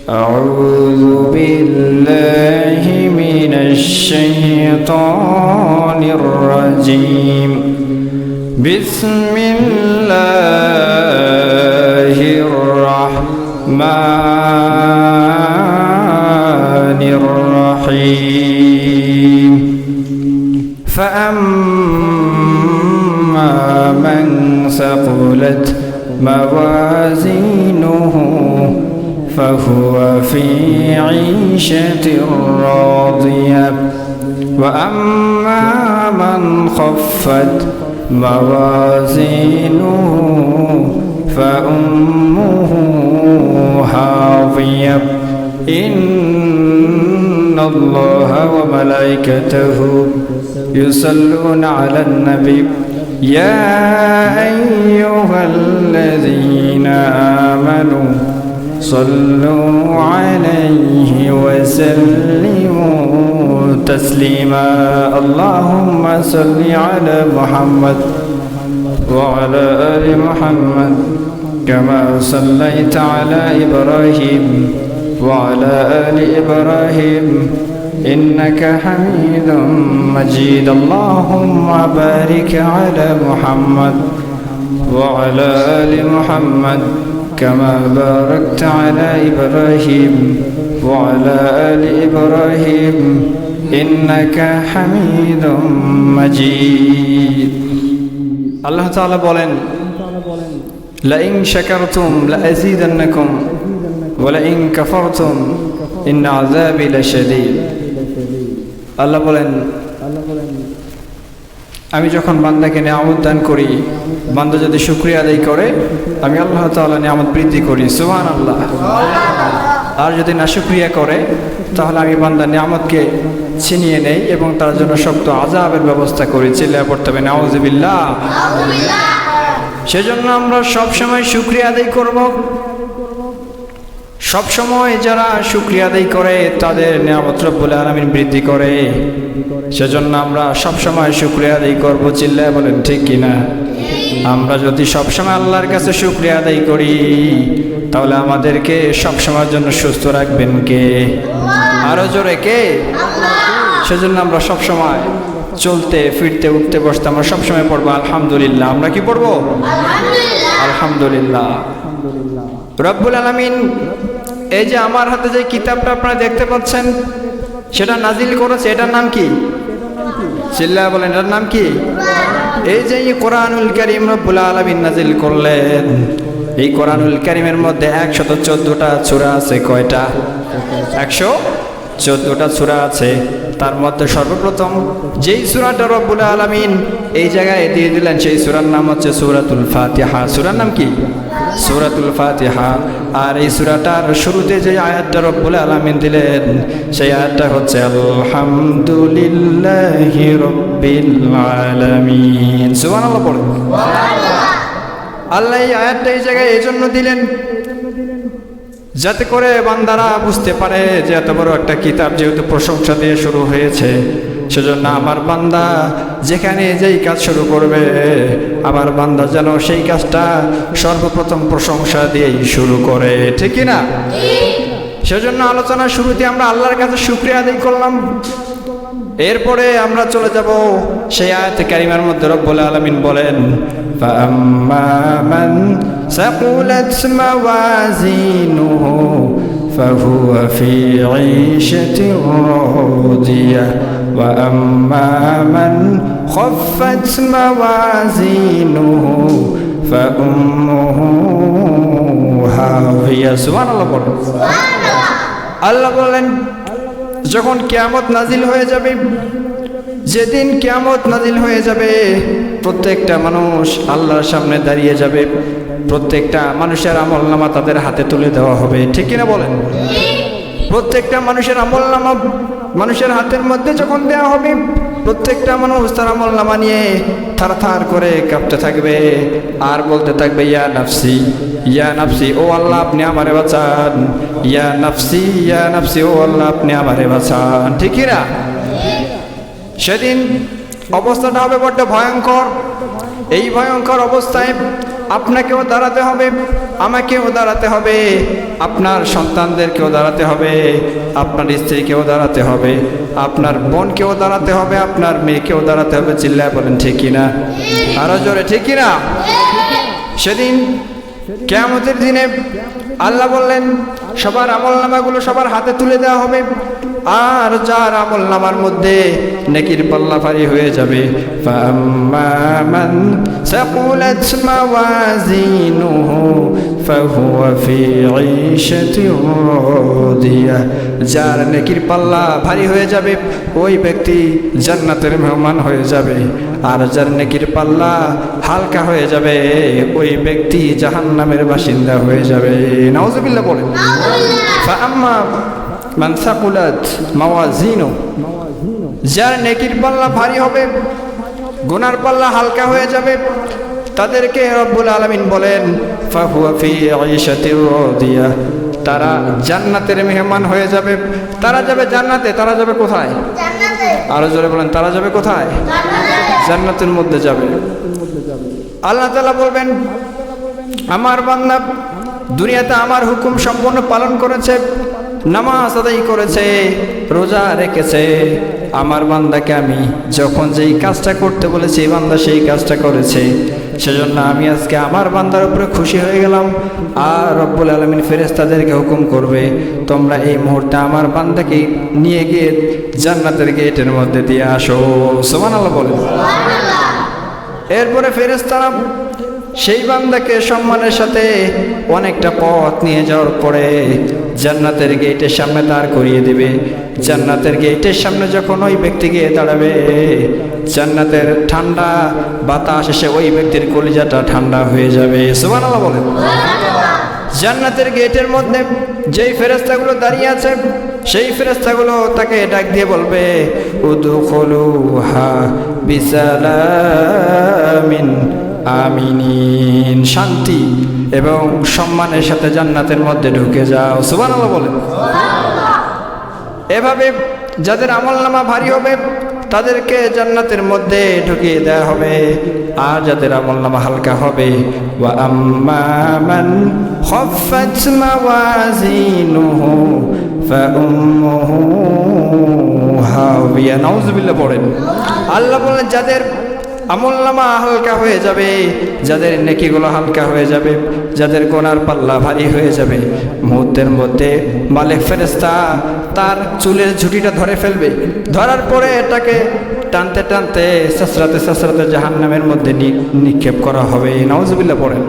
أعوذ بالله من الشيطان الرجيم بسم الله الرحمن الرحيم فأما من ثقلت موازينه فهو في عيشة راضية وأما من خفت موازينه فأمه هاوية إن الله وملائكته يصلون على النبي يا أيها الذين آمنوا صلوا عليه وسلموا تسليما اللهم صل على محمد وعلى آل محمد كما صليت على إبراهيم وعلى آل إبراهيم إنك حميد مجيد اللهم بارك على محمد وعلى آل محمد كما باركت على إبراهيم وعلى آل إبراهيم إنك حميد مجيد الله تعالى بولن لئن شكرتم لأزيدنكم ولئن كفرتم إن عذابي لشديد الله بولن আমি যখন বান্দাকে নিয়ামত দান করি বান্দা যদি শুকরিয়া আদায় করে আমি আল্লাহ তাআলা নিয়ামত বৃদ্ধি করি সুবহানাল্লাহ আর যদি নাশুকরিয়া করে তাহলে আমি বান্দার নিয়ামতকে ছিনিয়ে নেই এবং তার জন্য শক্ত আযাবের ব্যবস্থা করি চিল্লায়ে পড়তে হবে নাউযুবিল্লাহ সেজন্য আমরা সব সময় শুকরিয়া আদায় করব সব সময় যারা শুকরিয়া আদায় করে তাদের নিয়ামত রব্বুল আলামিন বৃদ্ধি করে সেজন্য আমরা সব সময় শুকরিয়া আদায় করব চিল্লায়ে বলেন ঠিক কি না আমরা যদি সব সময় আল্লাহর কাছে শুকরিয়া আদায় করি তাহলে আমাদেরকে সব সময়ের জন্য সুস্থ রাখবেন কে আরো জোরে কে আল্লাহ সেজন্য আমরা সব সময় চলতে ফিরতে উঠতে বসতে আমরা সব সময় পড়ব আলহামদুলিল্লাহ আমরা কি পড়ব আলহামদুলিল্লাহ রব্বুল আলামিন এই যে আমার হাতে যে কিতাবটা আপনারা দেখতে পাচ্ছেন সেটা নাজিল করেছে এটার নাম কি চিল্লায়ে বলেন এটার নাম কি এই যে কোরআনুল কারীম রব্বুল আলামিন নাজিল করলেন এই কোরআনুল কারীমের মধ্যে 114টা সূরা আছে কয়টা 114টা সূরা আছে তার মধ্যে সর্বপ্রথম যেই সূরাটা রব্বুল আলামিন এই জায়গায় দিয়ে দিলেন সেই সূরার নাম হচ্ছে সূরাতুল ফাতিহা সূরার নাম কি সূরাতুল ফাতিহা আর এই সূরাটার শুরুতে যে আয়াতটা রব্বুল আলামিন দিলেন সেই আয়াতটা হচ্ছে আলহামদুলিল্লাহি রাব্বিল আলামিন সুবহানাল্লাহ পড়ুন সুবহানাল্লাহ আল্লাহ এই আয়াতটা এই জায়গায় এজন্য দিলেন যাতে করে বান্দারা বুঝতে পারে যে এত বড় একটা কিতাব যেহেতু প্রশংসা দিয়ে শুরু হয়েছে সেজন্য আমার বান্দা যেখানে যেই কাজ শুরু করবে আমার বান্দা যেন সেই কাজটা সর্বপ্রথম প্রশংসা দিয়েই শুরু করে ঠিক কি না সেজন্য আলোচনার শুরুতে আমরা আল্লাহর কাছে শুকরিয়া আদায় করলাম এরপরে আমরা চলে যাব সেই আয়াতে কারিমার মধ্যে রব্বুল আলামিন বলেন فأما من ثقلت موازينه فهو في عيشة راضية وأما من خفت موازينه فأمه هاوية سبحان الله আল্লাহ বলেন যখন কিয়ামত নাজিল হয়ে যাবে যেদিন কিয়ামত নাজিল হয়ে যাবে প্রত্যেকটা মানুষ আল্লাহর সামনে দাঁড়িয়ে যাবে প্রত্যেকটা মানুষের আমলনামা তাদের হাতে তুলে দেওয়া হবে ঠিক কি না বলেন প্রত্যেকটা মানুষের আমলনামা মানুষের হাতের মধ্যে যখন দেওয়া হবে প্রত্যেকটা মানুষ তার আমলনামা নিয়ে থারথার করে কাঁপতে থাকবে আর বলতে থাকবে ইয়া নাফসি ও আল্লাহ আপনি আমারে বাঁচান ইয়া নাফসি ও আল্লাহ আপনি আমারে বাঁচান ঠিক কি না সেদিন অবস্থাটা হবে বড় ভয়ঙ্কর এই ভয়ঙ্কর অবস্থায় আপনাকেও দাঁড়াতে হবে, আমাকেও দাঁড়াতে হবে, আপনার সন্তানদেরকেও দাঁড়াতে হবে, আপনার স্ত্রীকেও দাঁড়াতে হবে, আপনার বোনকেও দাঁড়াতে হবে, আপনার মেয়েকেও দাঁড়াতে হবে। চিল্লায় বলেন ঠিক কিনা? আরো জোরে ঠিক কিনা? সেদিন কিয়ামতের দিনে আল্লাহ বললেন সবার আমলনামাগুলো সবার হাতে তুলে দেওয়া হবে, আর যার আমলনামার মধ্যে নেকির পাল্লা ভারী হয়ে যাবে, ফাম্মা মান সাকুলাত মাওয়াজিনুহু ফাহুয়া ফি ঈশাতিন রাদিয়া, যার নেকির পাল্লা ভারী হয়ে যাবে ওই ব্যক্তি জান্নাতের মেহমান হয়ে যাবে, আর যার নেকির পাল্লা হালকা হয়ে যাবে ওই ব্যক্তি জাহান্নামের বাসিন্দা হয়ে যাবে। নাউজুবিল্লাহ বলেন। ফাআম্মা মান সাকুলাত মাওয়াজিনু, যার নেকির পাল্লা ভারী হবে গুনার পাল্লা হালকা হয়ে যাবে, তাদেরকে রব্বুল আলামিন বলেন ফাহুয়া ফি ঈশাতির রাদিয়া, তারা জান্নাতের মেহমান হয়ে যাবে। তারা যাবে জান্নাতে। তারা যাবে কোথায়? জান্নাতে। আরো জোরে বলেন, তারা যাবে কোথায়? জান্নাতের মধ্যে যাবে। আল্লাহ তাআলা বলবেন আমার বান্দা দুনিয়াতে আমার হুকুম সম্পূর্ণ পালন করেছে, নামাজ আদায় করেছে, রোজা রেখেছে, আমার বান্দাকে আমি যখন যেই কাজটা করতে বলেছি এই বান্দা সেই কাজটা করেছে, সেজন্য আমি আজকে আমার বান্দার উপরে খুশি হয়ে গেলাম। আর রব্বুল আলামিন ফেরেশতাদেরকে হুকুম করবে তোমরা এই মুহূর্তে আমার বান্দাকে নিয়ে গিয়ে জান্নাতের গেটের মধ্যে দিয়ে আসো। সুবহানাল্লাহ বলেন। এরপরে ফেরেশতারা সেই বান্দাকে সম্মানের সাথে অনেকটা পথ নিয়ে যাওয়ার পরে জান্নাতের গেটের সামনে দাঁড় করিয়ে দিবে। জান্নাতের গেটের সামনে যখন ওই ব্যক্তি গিয়ে দাঁড়াবে, জান্নাতের ঠান্ডা বাতাস এসে ওই ব্যক্তির কলিজাটা ঠান্ডা হয়ে যাবে। সুবহানাল্লাহ বলেন। জান্নাতের গেটের মধ্যে যেই ফেরেশতাগুলো দাঁড়িয়ে আছে সেই ফেরেশতাগুলো তাকে ডাক দিয়ে বলবে উদখুলুহা বিসালামিন আমিনিন, শান্তি এবং সম্মানের সাথে জান্নাতের মধ্যে ঢুকে যাও। সুবহানাল্লাহ বলেন। এভাবে যাদের আমলনামা ভারী হবে তাদেরকে জান্নাতের মধ্যে ঢুকিয়ে দেওয়া হবে, আর যাদের আমলনামা হালকা হবে ওয়া আম্মা মান খাফফাত মাওয়াজিনুহু ফাউম্মুহু হাওিয়া। নাউজুবিল্লাহ পড়েন। আল্লাহ বলেন যাদের আমলনামা হালকা হয়ে যাবে, যাদের নেকিগুলো হালকা হয়ে যাবে, যাদের গুনার পাল্লা ভারী হয়ে যাবে, মুহূর্তের মধ্যে মালিক ফেরেশতা তার চুলের ঝুঁটিটা ধরে ফেলবে। ধরার পরে এটাকে টানতে টানতে সাসরাতে সাসরাতে জাহান্নামের মধ্যে নিক্ষেপ করা হবে। নাউজুবিল্লাহ পড়েন।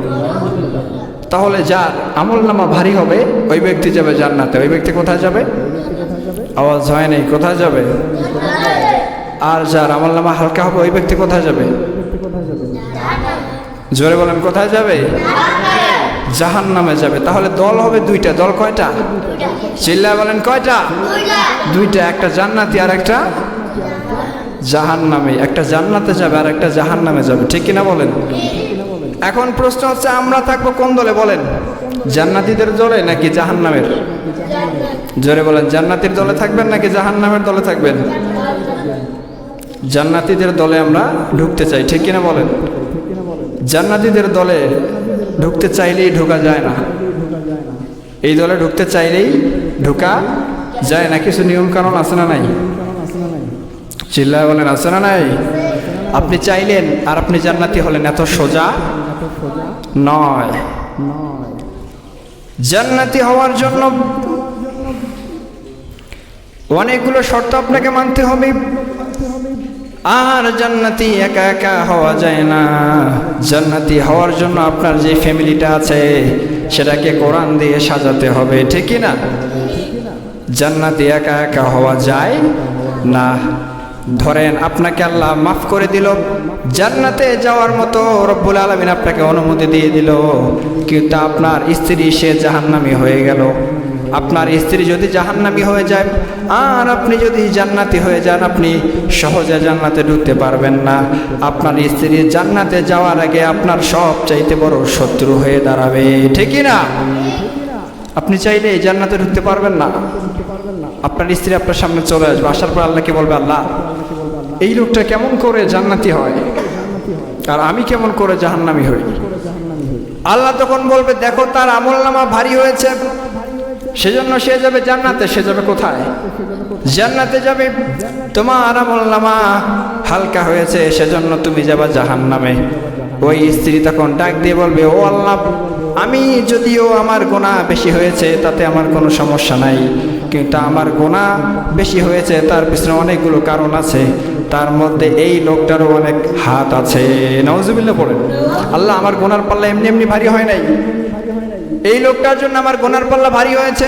তাহলে যার আমলনামা ভারী হবে ওই ব্যক্তি যাবে জান্নাতে। ওই ব্যক্তি কোথায় যাবে? আওয়াজ হয় নাই, কোথায় যাবে? আর যার আমলনামা হালকা হবে ওই ব্যক্তি কোথায় যাবে? জোরে বলেন, কোথায় যাবে? জাহান্নামে যাবে। তাহলে দল হবে দুইটা। দল কয়টা? চিল্লায় বলেন কয়টা? দুইটা। একটা জান্নাতি আর একটা জাহান্নামী। একটা জান্নাতে যাবে আর একটা জাহান্নামে যাবে, ঠিক কিনা বলেন? এখন প্রশ্ন হচ্ছে আমরা থাকবো কোন দলে বলেন? জান্নাতীদের দলে নাকি জাহান্নামের? জোরে বলেন, জান্নাতীর দলে থাকবেন নাকি জাহান্নামের দলে থাকবেন? জান্নাতীদের দলে আমরা ঢুকতে চাই, ঠিক কিনা বলেন? জান্নাতীদের দলে ঢুকতে চাইলেই ঢোকা যায় না। এই দলে ঢুকতে চাইলেই ঢোকা যায় না। কিছু নিয়ম কানুন আছে না নাই? চিল্লায় বলেন, আছে না নাই? আপনি চাইলেন আর আপনি জান্নাতি হলেন, এত সোজা নয়। জান্নাতি হওয়ার জন্য অনেকগুলো শর্ত আপনাকে মানতে হবে। আর জান্নাতি একা একা হওয়া যায় না। জান্নাতি হওয়ার জন্য আপনার যে ফ্যামিলিটা আছে সেটাকে কোরআন দিয়ে সাজাতে হবে, ঠিক কি না? জান্নাতি একা একা হওয়া যায় না। ধরেন আপনাকে আল্লাহ মাফ করে দিল, জান্নাতে যাওয়ার মতো রব্বুল আলামিন আপনাকে অনুমতি দিয়ে দিল, কিন্তু আপনার স্ত্রী সে জাহান্নামী হয়ে গেল। আপনার স্ত্রী যদি জাহান্নামী হয়ে যায় আর আপনি যদি জান্নাতি হয়ে যান, আপনি সহজে জান্নাতে ঢুকতে পারবেন না। আপনার স্ত্রী জান্নাতে যাওয়ার আগে আপনার সব চাইতে বড় শত্রু হয়ে দাঁড়াবে, ঠিক না? আপনি চাইলে জান্নাতে ঢুকতে পারবেন না। আপনার স্ত্রী আপনার সামনে চলে আসবে, আসার পর আল্লাহকে বলবে, আল্লাহ এই লোকটা কেমন করে জান্নাতি হয় আর আমি কেমন করে জাহান্নামী হই। আল্লাহ তখন বলবে, দেখো তার আমলনামা ভারী হয়েছে, সেজন্য সে যাবে জান্নাতে। সে যাবে কোথায়? জান্নাতে যাবে। তোমার আমলনামা হালকা হয়েছে, সেজন্য তুমি যাবা জাহান্নামে। ওই স্ত্রী তখন ডাক দিয়ে বলবে, ও আল্লাহ, আমি যদিও আমার গুনাহ বেশি হয়েছে তাতে আমার কোনো সমস্যা নাই, কিন্তু আমার গুনাহ বেশি হয়েছে তার পিছনে অনেকগুলো কারণ আছে, তার মধ্যে এই লোকটারও অনেক হাত আছে। নাউজুবিল্লাহ পড়েন। আল্লাহ, আমার গুনার পাল্লা এমনি এমনি ভারী হয় নাই, এই লোকটার জন্য আমার গুনার পাল্লা ভারী হয়েছে।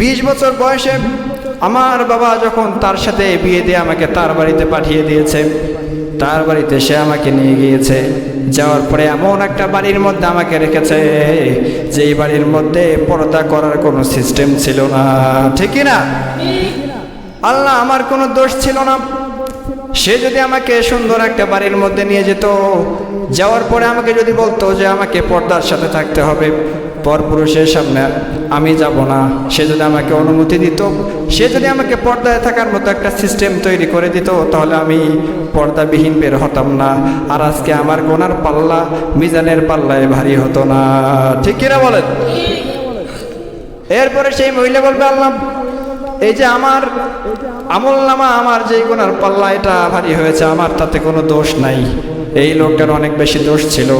20 বছর বয়সে আমার বাবা যখন তার সাথে বিয়ে দিয়ে আমাকে তার বাড়িতে পাঠিয়ে দিয়েছে, তার বাড়িতে সে আমাকে নিয়ে গিয়েছে। যাওয়ার পরে এমন একটা বাড়ির মধ্যে আমাকে রেখেছে যেই বাড়ির মধ্যে পর্দা করার কোনো সিস্টেম ছিল না, ঠিক না? আল্লাহ, আমার কোনো দোষ ছিল না। সে যদি আমাকে সুন্দর একটা বাড়ির মধ্যে নিয়ে যেত, যাওয়ার পরে আমাকে যদি বলতো যে আমাকে পর্দার সাথে থাকতে হবে, পরপুরুষের সামনে আমি যাব না, সে যদি আমাকে অনুমতি দিত, সে যদি আমাকে পর্দায় থাকার মতো একটা সিস্টেম তৈরি করে দিত, তাহলে আমি পর্দাবিহীন বের হতাম না, আর আজকে আমার গোনার পাল্লা মিজানের পাল্লায় ভারী হতো না, ঠিক কিনা বলেন? এরপরে সেই মহিলা বলবে, আল্লাহ, এই যে আমার আমলনামা, আমার যে গুনার পাল্লা এটা ভারী হয়েছে, আমার তাতে কোনো দোষ নাই, এই লোকটার অনেক বেশি দোষ ছিল,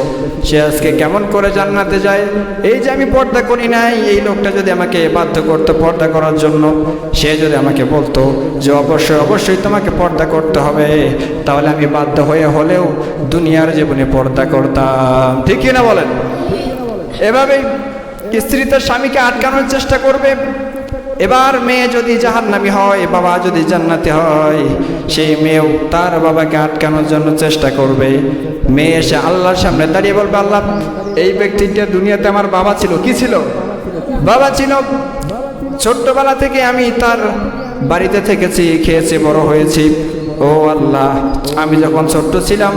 সে আজকে কেমন করে জান্নাতে যায়? এই যে আমি পর্দা করি নাই, এই লোকটা যদি আমাকে বাধ্য করতো পর্দা করার জন্য, সে যদি আমাকে বলতো যে অবশ্যই অবশ্যই তোমাকে পর্দা করতে হবে, তাহলে আমি বাধ্য হয়ে হলেও দুনিয়ার জীবনে পর্দা করতাম, ঠিক না বলেন? এভাবেই স্ত্রী তার স্বামীকে আটকানোর চেষ্টা করবে। এবার মেয়ে যদি জাহান্নামী হয়, বাবা যদি জান্নাতি হয়, সেই মেয়েও তার বাবাকে আটকানোর জন্য চেষ্টা করবে। মেয়ে এসে আল্লাহর সামনে দাঁড়িয়ে বলবে, আল্লাহ, এই ব্যক্তিটা দুনিয়াতে আমার বাবা ছিল। কি ছিল? বাবা ছিল। ছোট্টবেলা থেকে আমি তার বাড়িতে থেকেছি, খেয়েছি, বড় হয়েছি। ও আল্লাহ, আমি যখন ছোট্ট ছিলাম,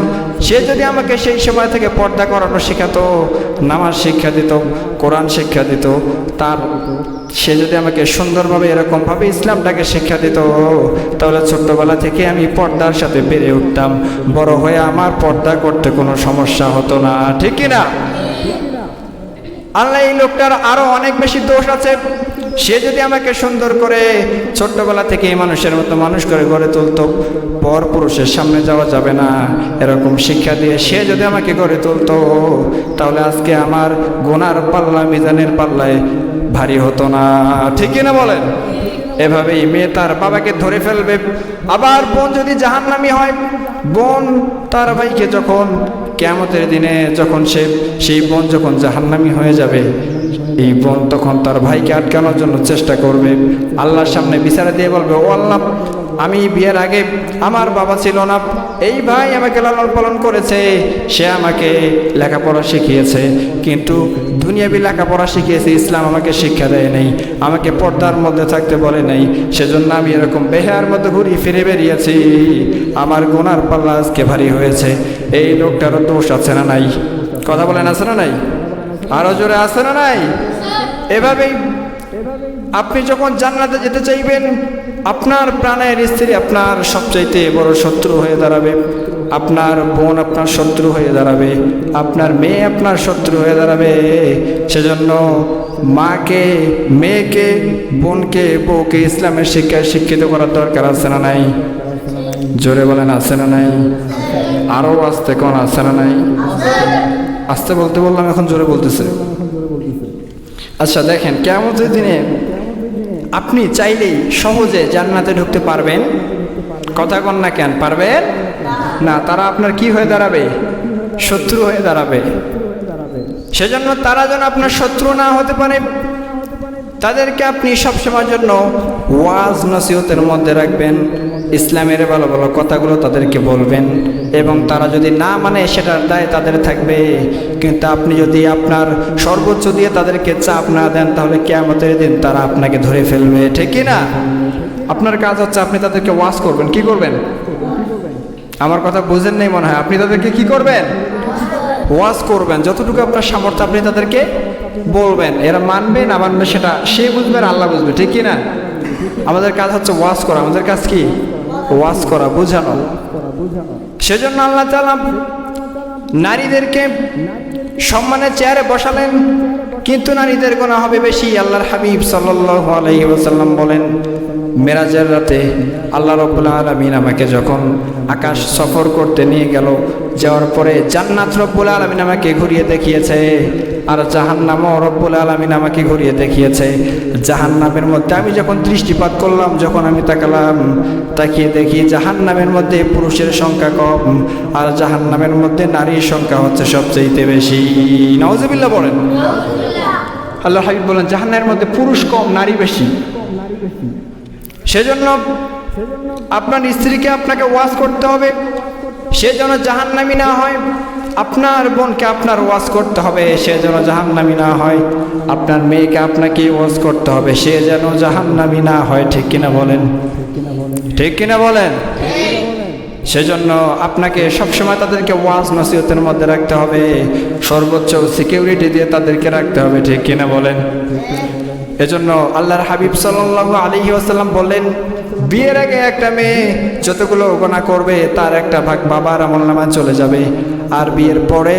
সে যদি আমাকে সেই সময় থেকে পর্দা করানো শেখাতো, নামাজ শিক্ষা দিত, কোরআন শিক্ষা দিত, সে যদি আমাকে সুন্দরভাবে এরকমভাবে ইসলামটাকে শিক্ষা দিত, তাহলে ছোট্টবেলা থেকে আমি পর্দার সাথে বেড়ে উঠতাম, বড় হয়ে আমার পর্দা করতে কোনো সমস্যা হতো না, ঠিক কিনা? আল্লাহ, এই লোকটার আরো অনেক বেশি দোষ আছে। সে যদি আমাকে সুন্দর করে ছোট্টবেলা থেকে মানুষের মতো মানুষ করে গড়ে তুলতো, পর পুরুষের সামনে যাওয়া যাবে না এরকম শিক্ষা দিয়ে সে যদি আমাকে গড়ে তুলতো, তাহলে আজকে আমার গুনার পাল্লা মিজানের পাল্লায় ভারী হতো না, ঠিক না বলেন? এভাবেই মেয়ে তার বাবাকে ধরে ফেলবে। আবার বোন যদি জাহান্নামী হয়, বোন তার ভাইকে যখন কিয়ামতের দিনে যখন সেই বোন যখন জাহান্নামী হয়ে যাবে, এই বোন তখন তার ভাইকে আটকানোর জন্য চেষ্টা করবে। আল্লাহর সামনে বিচারে দিয়ে বলবে, ও আল্লাহ, আমি বিয়ের আগে আমার বাবা ছিল না, এই ভাই আমাকে লালন পালন করেছে, সে আমাকে লেখাপড়া শিখিয়েছে, কিন্তু দুনিয়াবি লেখাপড়া শিখিয়েছে, ইসলাম আমাকে শিক্ষা দেয় নাই, আমাকে পর্দার মধ্যে থাকতে বলে নাই, সেজন্য আমি এরকম বেহার মধ্যে ঘুরি ফিরে বেরিয়েছি, আমার গুনার পাল্লা আজকে ভারী হয়েছে। এই লোকটারও দোষ আছে না নাই? কথা বলেন, আছে না নাই? আরো জোরে আছে না নাই? এভাবেই আপনি যখন জান্নাতে যেতে চাইবেন, আপনার প্রাণের স্ত্রী আপনার সবচাইতে বড় শত্রু হয়ে দাঁড়াবে, আপনার বোন আপনার শত্রু হয়ে দাঁড়াবে, আপনার মেয়ে আপনার শত্রু হয়ে দাঁড়াবে। সেজন্য মাকে, মেয়েকে, বোনকে, বউকে ইসলামের শিক্ষায় শিক্ষিত করার দরকার আছে না নাই? জোরে বলেন, আছে না নাই? আরো আসতে কোন আছে না নাই? আস্তে বলতে বললাম, এখন জোরে বলতেছে। আচ্ছা দেখেন, কিয়ামতের দিনে আপনি চাইলেই সহজে জান্নাতে ঢুকতে পারবেন? কথা কন না কেন? পারবেন না। তারা আপনার কি হয়ে দাঁড়াবে? শত্রু হয়ে দাঁড়াবে। সেজন্য তারা যেন আপনার শত্রু না হতে পারে, তাদেরকে আপনি সবসময়ের জন্য ওয়াজ নসিহতের মধ্যে রাখবেন, ইসলামের ভালো ভালো কথাগুলো তাদেরকে বলবেন, এবং তারা যদি না মানে সেটার দায় তাদের থাকবে। কিন্তু আপনি যদি আপনার সর্বোচ্চ দিয়ে তাদেরকে চাপ না দেন, তাহলে কিয়ামতের দিন তারা আপনাকে ধরে ফেলবে, ঠিক কি না? আপনার কাজ হচ্ছে আপনি তাদেরকে ওয়াজ করবেন। কি করবেন? আমার কথা বুঝেন নেই মনে হয়। আপনি তাদেরকে কি করবেন? ওয়াজ করবেন। যতটুকু আপনার সামর্থ্য আপনি তাদেরকে বলবেন, এরা মানবে না মানবে সেটা সে বুঝবে আর আল্লাহ বুঝবে, ঠিক কি না? আমাদের কাজ হচ্ছে ওয়াজ করা। আমাদের কাজ কি? ওয়াজ করা, বোঝানো। সেজন্য আল্লাহ তাআলা নারীদেরকে সম্মানের চেয়ারে বসালেন, কিন্তু নারীদের গুনাহ হবে বেশি। আল্লাহর হাবিব সাল্লাল্লাহু আলাইহি ওয়াসাল্লাম বলেন, মেরাজের রাতে আল্লাহ রাব্বুল আলামিন আমাকে যখন আকাশ সফর করতে নিয়ে গেল, যাওয়ার পরে জান্নাত রব্বুল আলামিন আমাকে ঘুরিয়ে দেখিয়েছে, আর জাহান্নামও রব্বুল আলামিন আমাকে ঘুরিয়ে দেখিয়েছে। জাহান্নামের মধ্যে আমি যখন দৃষ্টিপাত করলাম, যখন আমি তাকালাম, তাকিয়ে দেখি জাহান্নামের মধ্যে পুরুষের সংখ্যা কম, আর জাহান্নামের মধ্যে নারীর সংখ্যা হচ্ছে সবচেয়ে বেশি। নাউজুবিল্লাহ বলেন। আল্লাহ হাবিব বলেন জাহান্নামের মধ্যে পুরুষ কম, নারী বেশি। সেজন্য আপনার স্ত্রীকে আপনাকে ওয়াজ করতে হবে, সে যেন জাহান্নামী না হয়। আপনার বোনকে আপনার ওয়াজ করতে হবে, সে যেন জাহান্নামী না হয়। আপনার মেয়েকে আপনাকে ওয়াজ করতে হবে, সে যেন জাহান্নামী না হয়। ঠিক কিনা বলেন? ঠিক কিনা বলেন? সেজন্য আপনাকে সবসময় তাদেরকে ওয়াজ নসিহতের মধ্যে রাখতে হবে, সর্বোচ্চ সিকিউরিটি দিয়ে তাদেরকে রাখতে হবে। ঠিক কিনা বলেন? এজন্য আল্লাহর হাবিব সাল্লাল্লাহু আলাইহি ওয়াসাল্লাম বললেন, বিয়ের আগে একটা মেয়ে যতগুলো গুনাহ করবে তার একটা ভাগ বাবার আমলনামায় চলে যাবে, আর বিয়ের পরে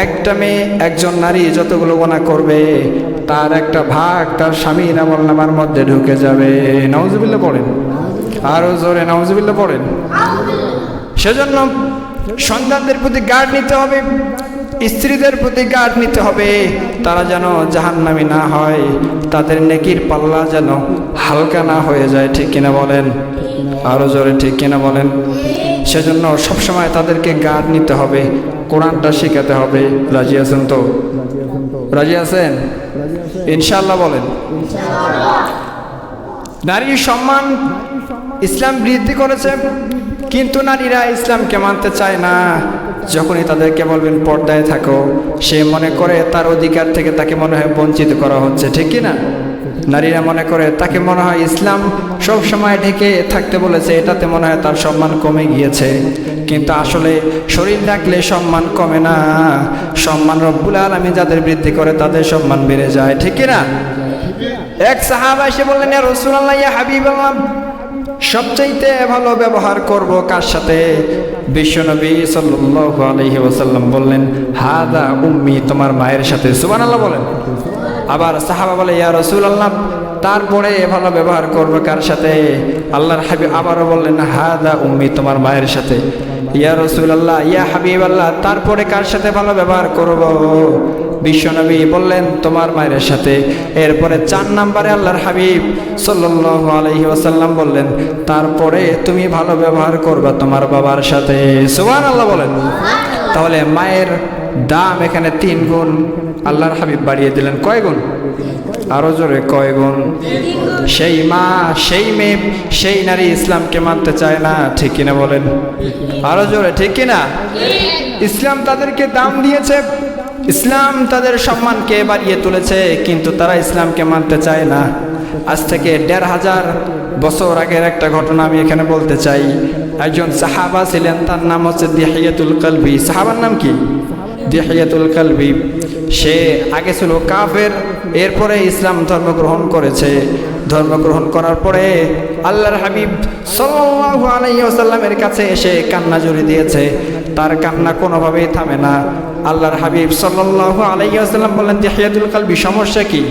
একটা মেয়ে, একজন নারী যতগুলো গুনাহ করবে তার একটা ভাগ তার স্বামীর আমলনামার মধ্যে ঢুকে যাবে। নাউজুবিল্লাহ পড়েন, আরো জোরে নাউজুবিল্লাহ পড়েন। সেজন্য সন্তানদের প্রতি গার্ড নিতে হবে, স্ত্রীদের প্রতি গার্ড নিতে হবে, তারা যেন জাহান্নামী না হয়, তাদের নেকির পাল্লা যেন হালকা না হয়ে যায়। ঠিক কিনা বলেন? আরো জোরে ঠিক কিনা বলেন? সেজন্য সবসময় তাদেরকে গার্ড নিতে হবে, কোরআনটা শেখাতে হবে। রাজি আছেন তো? রাজি আছেন? ইনশাআল্লাহ বলেন। নারীর সম্মান ইসলাম বৃদ্ধি করেছে, কিন্তু নারীরা ইসলামকে মানতে চায় না। যখনই তাদেরকে বলবেন পর্দায় থাকো, সে মনে করে তার অধিকার থেকে তাকে মনে হয় বঞ্চিত করা হচ্ছে। ঠিক কিনা? নারীরা মনে করে, তাকে মনে হয় ইসলাম সব সময় ঢেকে থাকতে বলেছে, এটাতে মনে হয় তার সম্মান কমে গিয়েছে। কিন্তু আসলে শরীর ঢাকলে সম্মান কমে না, সম্মান রব্বুল আলামিন যাদের বৃদ্ধি করে তাদের সম্মান বেড়ে যায়। ঠিক কিনা? এক সাহাবা এসে বললেন, ইয়া রাসূলুল্লাহ, ইয়া হাবিবাল্লাহ, সবচাইতে ভালো ব্যবহার করব কার সাথে? বিশ্বনবী সাল্লাল্লাহু আলাইহি ওয়াসাল্লাম বললেন, হাদা উম্মি, তোমার মায়ের সাথে। সুবহানাল্লাহ বলেন। আবার সাহাবা বলে, ইয়া রাসূলুল্লাহ, তারপরে ভালো ব্যবহার করব কার সাথে? আল্লাহর হাবিব আবারও বললেন, হাদা উম্মি, তোমার মায়ের সাথে। ইয়া রাসূলুল্লাহ, ইয়া হাবিবাল্লাহ, তারপরে কার সাথে ভালো ব্যবহার করব? বিশ্বনবী বললেন, তোমার মায়ের সাথে। এরপরে 4 নম্বরে আল্লাহর হাবিব সাল্লাল্লাহু আলাইহি ওয়াসাল্লাম বললেন, তারপরে তুমি ভালো ব্যবহার করবা তোমার বাবার সাথে। সুবহানাল্লাহ বলেন। তাহলে মায়ের দাম এখানে 3 গুণ আল্লাহর হাবিব বাড়িয়ে দিলেন। কয় গুণ? আরো জোরে, কয় গুণ? সেই মা, সেই মেয়ে, সেই নারী ইসলামকে মানতে চায় না। ঠিক কিনা বলেন? আরো জোরে ঠিক কিনা? ইসলাম তাদেরকে দাম দিয়েছে, ইসলাম তাদের সম্মানকে বাড়িয়ে তুলেছে, কিন্তু তারা ইসলামকে মানতে চায় না। আজ থেকে 1500 বছর আগের একটা ঘটনা আমি এখানে বলতে চাই। একজন সাহাবা ছিলেন, তার নাম হচ্ছে দিহিয়াতুল কালবি। সাহাবার নাম কি? দিহিয়াতুল কালবি। সে আগে ছিল কাফের, এরপরে ইসলাম ধর্ম গ্রহণ করেছে। ধর্ম গ্রহণ করার পরে আল্লাহর হাবিব সাল্লাল্লাহু আলাইহি ওয়াসাল্লামের কাছে এসে কান্না জুড়ে দিয়েছে। তার কান্না কোনোভাবেই থামে না। আল্লাহর হাবিব সাল্লাল্লাহু আলাইহি ওয়াসাল্লাম বললেন, দিহিয়াতুল কালবি, সমস্যা কি?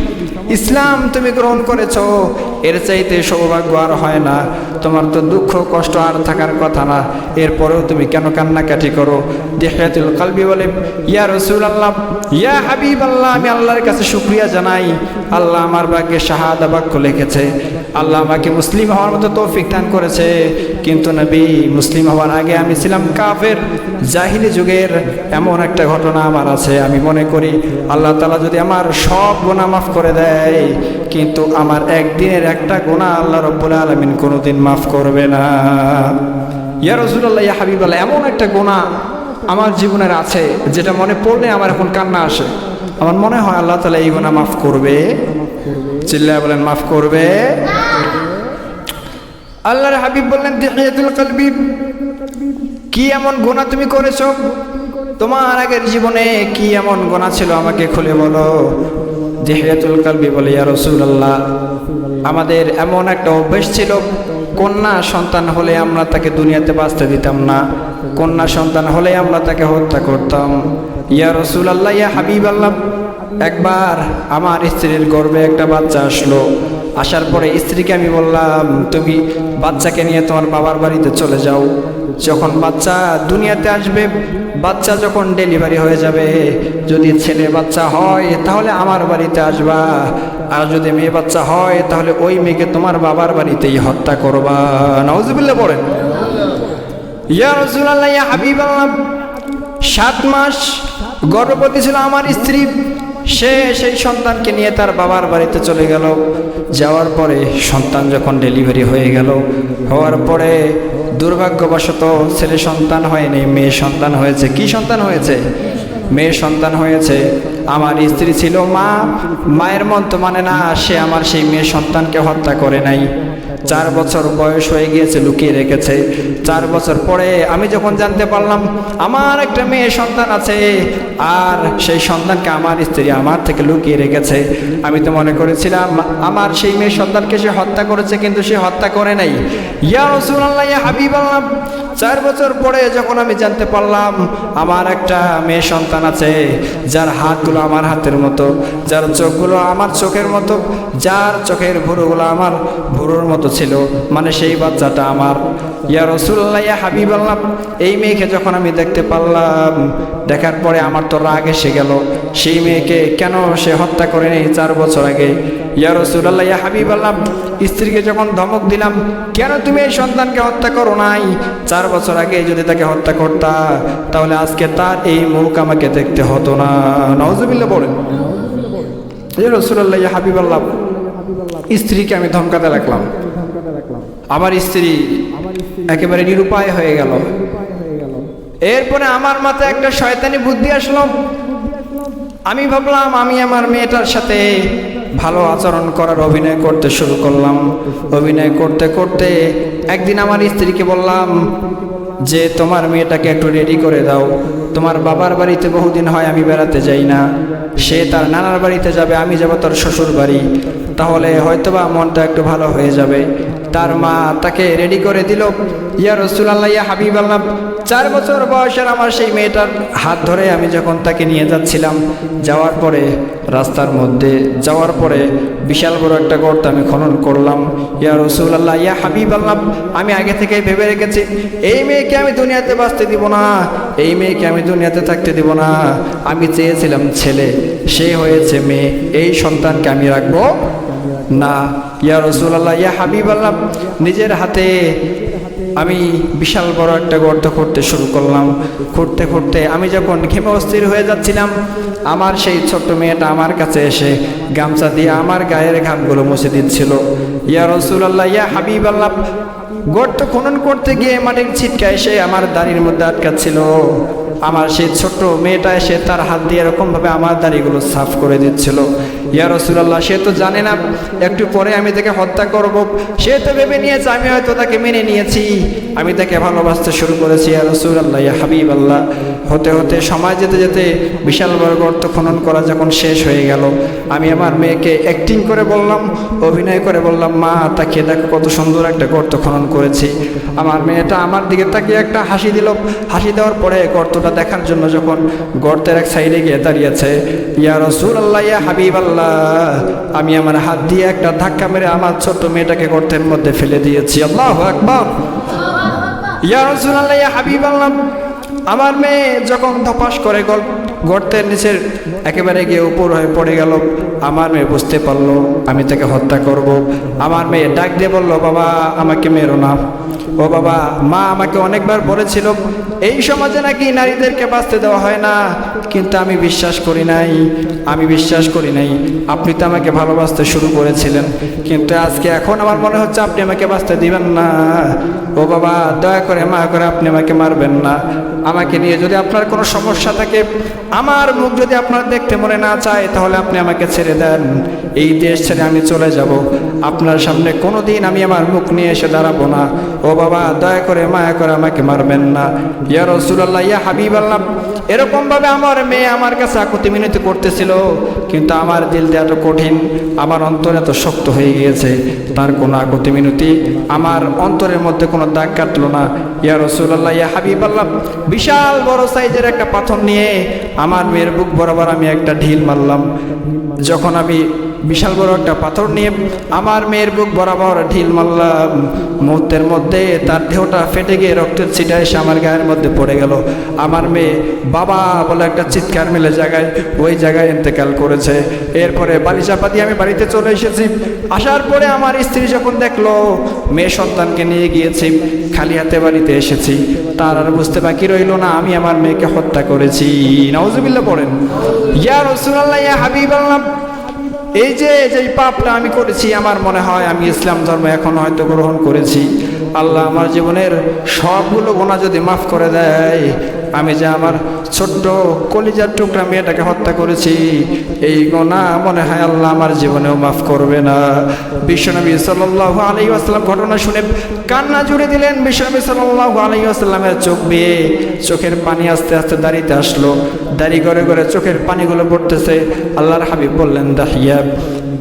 ইসলাম তুমি গ্রহণ করেছো, এর চাইতে সৌভাগ্য আর হয় না। তোমার তো দুঃখ কষ্ট আর থাকার কথা না, এরপরেও তুমি কেন কান্নাকাটি করো? দিহিয়াতুল কালবি বলে, ইয়া রাসূলুল্লাহ, ইয়া হাবিবাল্লাহ, আমি আল্লাহর কাছে শুকরিয়া জানাই, আল্লাহ আমার ভাগ্যে শাহাদা বাক্য লিখেছে, আল্লাহ আমাকে মুসলিম হওয়ার মতো তৌফিক দান করেছে। কিন্তু নবী, মুসলিম হওয়ার আগে আমি ছিলাম কাফের। জাহিলি যুগের এমন একটা ঘটনা আমার আছে, আমি মনে করি আল্লাহ তাআলা যদি আমার সব গুনাহ মাফ করে দেয়, কিন্তু আমার একদিনের একটা গুনাহ আল্লাহ রাব্বুল আলামিন কোনোদিন মাফ করবে না। ইয়া রাসূলুল্লাহ, ইয়া হাবিবাল্লাহ, এমন একটা গুনাহ আমার জীবনের আছে যেটা মনে পড়লে আমার এখন কান্না আসে। আমার মনে হয় আল্লাহ তাআলা এই গুনাহ মাফ করবে। চিল্লায় বলেন, মাফ করবে। আল্লাহর হাবিব বললেন, দিহিয়াতুল কালবি, কি এমন গুনাহ তুমি করেছো? তোমার আগের জীবনে কি এমন গুনাহ ছিল আমাকে খুলে বলো। দিহিয়াতুল কালবি বলে, ইয়া রাসূলুল্লাহ, আমাদের এমন একটা অভ্যাস ছিল, কন্যা সন্তান হলে আমরা তাকে দুনিয়াতে বাঁচতে দিতাম না, কন্যা সন্তান হলে আমরা তাকে হত্যা করতাম। ইয়া রাসূলুল্লাহ, ইয়া হাবিবাল্লাহ, একবার আমার স্ত্রীর গর্ভে একটা বাচ্চা আসলো। আসার পরে স্ত্রীকে আমি বললাম, তুমি বাচ্চাকে নিয়ে তোমার বাবার বাড়িতে চলে যাও। যখন বাচ্চা দুনিয়াতে আসবে, বাচ্চা যখন ডেলিভারি হয়ে যাবে, যদি ছেলে বাচ্চা হয় তাহলে আমার বাড়িতে আসবা, আর যদি মেয়ে বাচ্চা হয় তাহলে ওই মেয়েকে তোমার বাবার বাড়িতেই হত্যা করবা। নাউজুবিল্লাহ পড়েন। ইয়া রাসূলুল্লাহ, ইয়া হাবিবাল্লাহ, 7 মাস গর্ভবতী ছিল আমার স্ত্রী। সে সেই সন্তানকে নিয়ে তার বাবার বাড়িতে চলে গেল। যাওয়ার পরে সন্তান যখন ডেলিভারি হয়ে গেল, হওয়ার পরে দুর্ভাগ্যবশত ছেলে সন্তান হয়নি, মেয়ে সন্তান হয়েছে। কি সন্তান হয়েছে? মেয়ে সন্তান হয়েছে। আমার স্ত্রী ছিল মা, মায়ের মন তো মানে না, সে আমার সেই মেয়ে সন্তানকে হত্যা করে নাই। 4 বছর বয়স হয়ে গিয়েছে, লুকিয়ে রেখেছে। 4 বছর পরে আমি যখন জানতে পারলাম আমার একটা মেয়ে সন্তান আছে, আর সেই সন্তানকে আমার স্ত্রী আমার থেকে লুকিয়ে রেখেছে, আমি তো মনে করেছিলাম আমার সেই মেয়ে সন্তানকে সে হত্যা করেছে, কিন্তু সে হত্যা করে নাই। ইয়া রাসূলুল্লাহ, ইয়া হাবিবাল্লাহ, 4 বছর পরে যখন আমি জানতে পারলাম আমার একটা মেয়ে সন্তান আছে, যার হাতগুলো আমার হাতের মতো, যার চোখগুলো আমার চোখের মতো, যার চোখের ভুরুগুলো আমার ভুরুর মতো ছিল, মানে সেই বাচ্চাটা আমার। ইয়া রাসূলুল্লাহ, ইয়া হাবিবাল্লাহ, এই মেয়েকে যখন আমি দেখতে পারলাম, দেখার পরে আমার তো রাগ এসে গেল। সেই মেয়েকে কেন সে হত্যা করে নেই 4 বছর আগে? ইয়া রাসূলুল্লাহ, ইয়া হাবিবাল্লাহ, স্ত্রীকে যখন ধমক দিলাম, কেন তুমি এই সন্তানকে হত্যা করো নাই? 4 বছর আগে যদি তাকে হত্যা করতা তাহলে আজকে তার এই মুখ আমাকে দেখতে হতো না। নাউজুবিল্লাহ বলেন। ইয়া রাসূলুল্লাহ, ইয়া হাবিবাল্লাহ, স্ত্রীকে আমি ধমকাতে লাগলাম। আমার স্ত্রী একেবারে নিরুপায় হয়ে গেল। এরপরে আমার মাথায় একটা শয়তানি বুদ্ধি আসলো। আমি ভাবলাম আমি আমার মেয়েটার সাথে ভালো আচরণ করার অভিনয় করতে শুরু করলাম। অভিনয় করতে করতে একদিন আমার স্ত্রীকে বললাম যে তোমার মেয়েটাকে একটু রেডি করে দাও, তোমার বাবার বাড়িতে বহুদিন হয় আমি বেড়াতে যাই না, সে তার নানার বাড়িতে যাবে, আমি যাব তার শ্বশুর বাড়ি, তাহলে হয়তোবা মনটা একটু ভালো হয়ে যাবে। তার মা তাকে রেডি করে দিল। ইয়া রাসূলুল্লাহ, ইয়া হাবিবাল্লাহ, 4 বছর বয়সের আমার সেই মেয়েটার হাত ধরে আমি যখন তাকে নিয়ে যাচ্ছিলাম, যাওয়ার পরে রাস্তার মধ্যে যাওয়ার পরে বিশাল বড় একটা গর্ত আমি খনন করলাম। ইয়া রাসূলুল্লাহ, ইয়া হাবিবাল্লাহ, আমি আগে থেকেই ভেবে রেখেছি এই মেয়েকে আমি দুনিয়াতে বাঁচতে দিব না, এই মেয়েকে আমি দুনিয়াতে থাকতে দিব না। আমি চেয়েছিলাম ছেলে, সে হয়েছে মেয়ে, এই সন্তানকে আমি রাখবো না। ইয়া রাসূলুল্লাহ, ইয়া হাবিবাল্লাহ, নিজের হাতে আমি বিশাল বড় একটা গর্ত করতে শুরু করলাম। করতে করতে আমি যখন ঘেমে অস্থির হয়ে যাচ্ছিলাম, আমার সেই ছোট্ট মেয়েটা আমার কাছে এসে গামছা দিয়ে আমার গায়ের ঘামগুলো মুছে দিচ্ছিল। ইয়া রাসূলুল্লাহ, ইয়া হাবিবাল্লাহ, গর্ত খনন করতে গিয়ে মাটির ছিটকা এসে আমার দাড়ির মধ্যে আটকাচ্ছিল। আমার সেই ছোট্ট মেয়েটা এসে তার হাত দিয়ে এরকমভাবে আমার দাড়িগুলো সাফ করে দিচ্ছিল। ইয়া রাসূলুল্লাহ, সে তো জানে না একটু পরে আমি তাকে হত্যা করব। সে তো ভেবে নিয়েছে আমি হয়তো তাকে মেনে নিয়েছি, আমি তাকে ভালোবাসতে শুরু করেছি। ইয়া রাসূলুল্লাহ, ইয়া হাবিবাল্লাহ, হতে হতে সময় যেতে যেতে বিশাল বড় গর্ত খনন করা যখন শেষ হয়ে গেল, আমি আমার মেয়েকে অ্যাক্টিং করে বললাম, অভিনয় করে বললাম, মা তাকিয়ে দেখো কত সুন্দর একটা গর্ত খনন করেছি। আমার মেয়েটা আমার দিকে তাকিয়ে একটা হাসি দিল। হাসি দেওয়ার পরে গর্তটা দেখার জন্য যখন গর্তের এক সাইডে গিয়ে দাঁড়িয়েছে, ইয়া রাসূলুল্লাহ, ইয়া হাবিবাল্লাহ, আমি আমার হাত দিয়ে একটা ধাক্কা মেরে আমার ছোট্ট মেয়েটাকে গর্তের মধ্যে ফেলে দিয়েছি। আল্লাহু আকবার। ইয়া রাসূলুল্লাহ, ইয়া হাবিবাল্লাহ, আমার মেয়ে যখন ধপাস করে গর্তের নিচের একেবারে গিয়ে উপর হয়ে পড়ে গেল, আমার মেয়ে বুঝতে পারলো আমি তাকে হত্যা করব। আমার মেয়ে ডাক দিয়ে বলল, বাবা আমাকে মেরো না। ও বাবা, মা আমাকে অনেকবার বলেছিল এই সমাজে নাকি নারীদেরকে বাঁচতে দেওয়া হয় না, কিন্তু আমি বিশ্বাস করি নাই, আমি বিশ্বাস করি নাই। আপনি তো আমাকে ভালোবাসতে শুরু করেছিলেন, কিন্তু আজকে এখন আমার মনে হচ্ছে আপনি আমাকে বাঁচতে দিবেন না। ও বাবা, দয়া করে মা করে আপনি আমাকে মারবেন না। আমাকে নিয়ে যদি আপনার কোনো সমস্যা থাকে, আমার মুখ যদি আপনার দেখতে মনে না চায়, তাহলে আপনি আমাকে ছেড়ে দেন। এই দেশ ছেড়ে আমি চলে যাব, আপনার সামনে কোনো দিন আমি আমার মুখ নিয়ে এসে দাঁড়াবো না। ও বাবা, দয়া করে মায়া করে আমাকে মারবেন না। ইয়া রাসূলুল্লাহ, ইয়া হাবিবাল্লাহ, এরকমভাবে আমার মেয়ে আমার কাছে আকুতি মিনতি করতেছিল। কিন্তু আমার দিলটা এত কঠিন, আমার অন্তর এত শক্ত হয়ে গিয়েছে, তার কোনো আগতি মিনতি আমার অন্তরের মধ্যে কোনো দাগ কাটলো না। ইয়া রাসূলুল্লাহ, ইয়া হাবিবাল্লাহ, বিশাল বড় সাইজের একটা পাথর নিয়ে আমার মেয়ের বুক বরাবর আমি একটা ঢিল মারলাম। যখন আমি বিশাল বড় একটা পাথর নিয়ে আমার মেয়ের বুক বরাবর ঢিল মারলাম, মুহূর্তের মধ্যে তার দেহটা ফেটে গিয়ে রক্তের ছিটা এসে আমার গায়ের মধ্যে পড়ে গেল। আমার মেয়ে বাবা বলে একটা চিৎকার মিলে ওই জায়গায় ইন্তেকাল করেছে। এরপরে বালি চাপা দিয়ে আমি বাড়িতে চলে এসেছি। আসার পরে আমার স্ত্রী যখন দেখলো মেয়ে সন্তানকে নিয়ে গিয়েছি, খালি হাতে বাড়িতে এসেছি, তার আর বুঝতে বাকি রইল না আমি আমার মেয়েকে হত্যা করেছি। নাউজুবিল্লাহ পড়েন। ইয়া রাসূলুল্লাহ, ইয়া হাবিবাল্লাহ, এই যে পাপটা আমি করেছি, আমার মনে হয় আমি ইসলাম ধর্ম এখন হয়তো গ্রহণ করেছি। আল্লাহ আমার জীবনের সবগুলো গুনাহ যদি মাফ করে দেয়, আমি যে আমার ছোট্ট কলিজার টুকরা মেয়েটাকে হত্যা করেছি, এই গুনাহ মনে হয় আল্লাহ আমার জীবনেও মাফ করবে না। বিশ্বনবী সাল্লাল্লাহু আলাইহি ওয়াসাল্লাম ঘটনা শুনে কান্না জুড়ে দিলেন। বিশ্বনবী সাল্লাল্লাহু আলাইহি ওয়াসাল্লামের চোখ বেয়ে চোখের পানি আস্তে আস্তে দাঁড়িতে আসলো, দাঁড়ি করে করে চোখের পানিগুলো পড়তেছে। আল্লাহর হাবিব বললেন, দাহিয়া,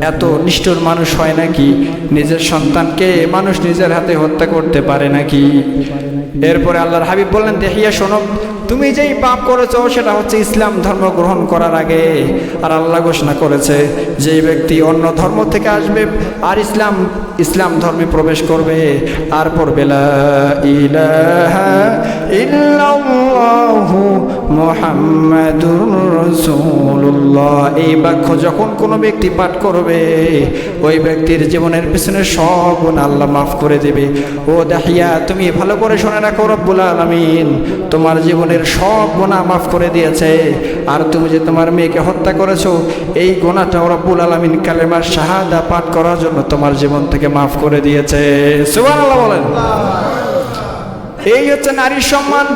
এত নিষ্ঠুর মানুষ হয় নাকি? নিজের সন্তানকে মানুষ নিজের হাতে হত্যা করতে পারে নাকি? এরপরে আল্লাহর হাবিব বললেন, দেখিয়া শোনো, তুমি যেই পাপ করেছো সেটা হচ্ছে ইসলাম ধর্ম গ্রহণ করার আগে। আর আল্লাহ ঘোষণা করেছে যেই ব্যক্তি অন্য ধর্ম থেকে আসবে আর ইসলাম ধর্মে প্রবেশ করবে আর পড়বে লা ইলাহা ইল্লাল্লাহু মুহাম্মাদুর রাসূলুল্লাহ, এই বাক্য যখন কোনো ব্যক্তি পাঠ করবে ওই ব্যক্তির জীবনের পিছনে সব গুনাহ আল্লাহ মাফ করে দেবে। ও দাহিয়া, তুমি ভালো করে শুনে রাখো, রব্বুল আলামিন তোমার জীবনের সব গুনাহ মাফ করে দিয়েছে। আর তুমি যে তোমার মেয়েকে হত্যা করেছো, এই গুনাহটা রব্বুল আলামিন কালেমা শাহাদা পাঠ করার জন্য তোমার জীবন থেকে মাফ করে দিয়েছে। সুবহানাল্লাহ বলেন। এই হচ্ছে নারীর সম্মান।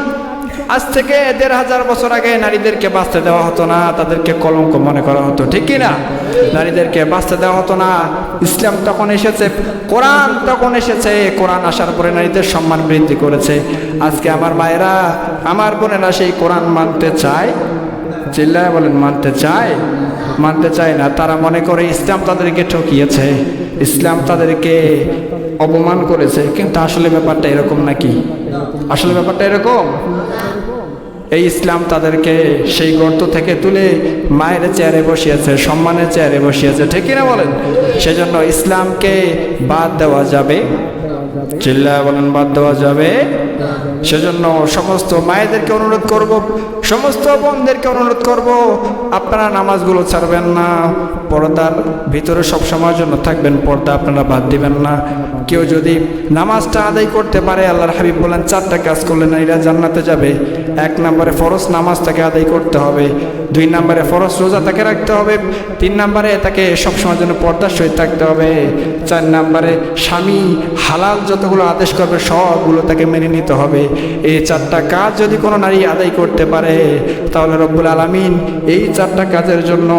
আজ থেকে ১৫০০ বছর আগে নারীদেরকে বাঁচতে দেওয়া হতো না, তাদেরকে কলঙ্ক মনে করা হতো, ঠিক কি না? নারীদেরকে বাঁচতে দেওয়া হতো না। ইসলাম তখন এসেছে, কোরআন তখন এসেছে, কোরআন আসার পরে নারীদের সম্মান বৃদ্ধি করেছে। আজকে আমার মায়েরা, আমার বোনেরা সেই কোরআন মানতে চায়? চিল্লায় বলেন, মানতে চায়? মানতে চায় না। তারা মনে করে ইসলাম তাদেরকে ঠকিয়েছে, ইসলাম তাদেরকে অপমান করেছে। কিন্তু আসলে ব্যাপারটা এরকম নাকি? আসলে ব্যাপারটা এরকম? এই ইসলাম তাদেরকে সেই গর্ত থেকে তুলে মায়ের চেয়ারে বসিয়েছে, সম্মানের চেয়ারে বসিয়েছে, ঠিক কিনা বলেন? সেজন্য ইসলামকে বাদ দেওয়া যাবে? চিল্লায় বলেন, বাদ দেওয়া যাবে? সেজন্য সমস্ত মায়েদেরকে অনুরোধ করব, সমস্ত বোনদেরকে অনুরোধ করব, আপনারা নামাজগুলো ছাড়বেন না, পর্দার ভিতরে সব সময়ের জন্য থাকবেন, পর্দা আপনারা বাদ দিবেন না। কেউ যদি নামাজটা আদায় করতে পারে, আল্লাহর হাবিব বলেন 4টা কাজ করলে নারীরা জান্নাতে যাবে। 1 নম্বরে ফরজ নামাজটাকে আদায় করতে হবে, 2 নম্বরে ফরজ রোজা তাকে রাখতে হবে, 3 নম্বরে তাকে সবসময়ের জন্য পর্দার সহিত থাকতে হবে, 4 নম্বরে স্বামী হালাল যতগুলো আদেশ করবে সবগুলো তাকে মেনে নিতে হবে। এই 4টা কাজ যদি কোনো নারী আদায় করতে পারে, তাহলে রব্বুল আলামিন এই 4টা কাজের জন্য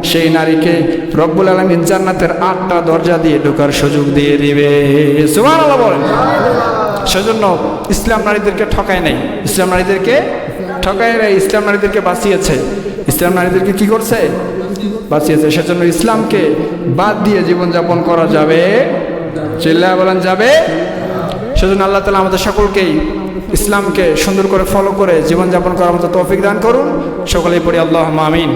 সেই নারীকে রব্বুল আলামিন জান্নাতের 8টা দরজা দিয়ে ঢোকার সুযোগ দিয়ে দিবে। সুবহানাল্লাহ বলেন। সেজন্য ইসলাম নারীদেরকে ঠকায় নাই, ইসলাম নারীদেরকে ঠকায় নাই, ইসলাম নারীদেরকে বাঁচিয়েছে। ইসলাম নারীদেরকে কি করছে? বাঁচিয়েছে। সেজন্য ইসলামকে বাদ দিয়ে জীবনযাপন করা যাবে? চিল্লায় বলেন, যাবে? সেজন্য আল্লাহ তাআলা আমাদের সকলকেই ইসলামকে সুন্দর করে ফলো করে জীবনযাপন করার মতো তৌফিক দান করুন। সকলেই পড়ি আল্লাহুম্মা আমিন।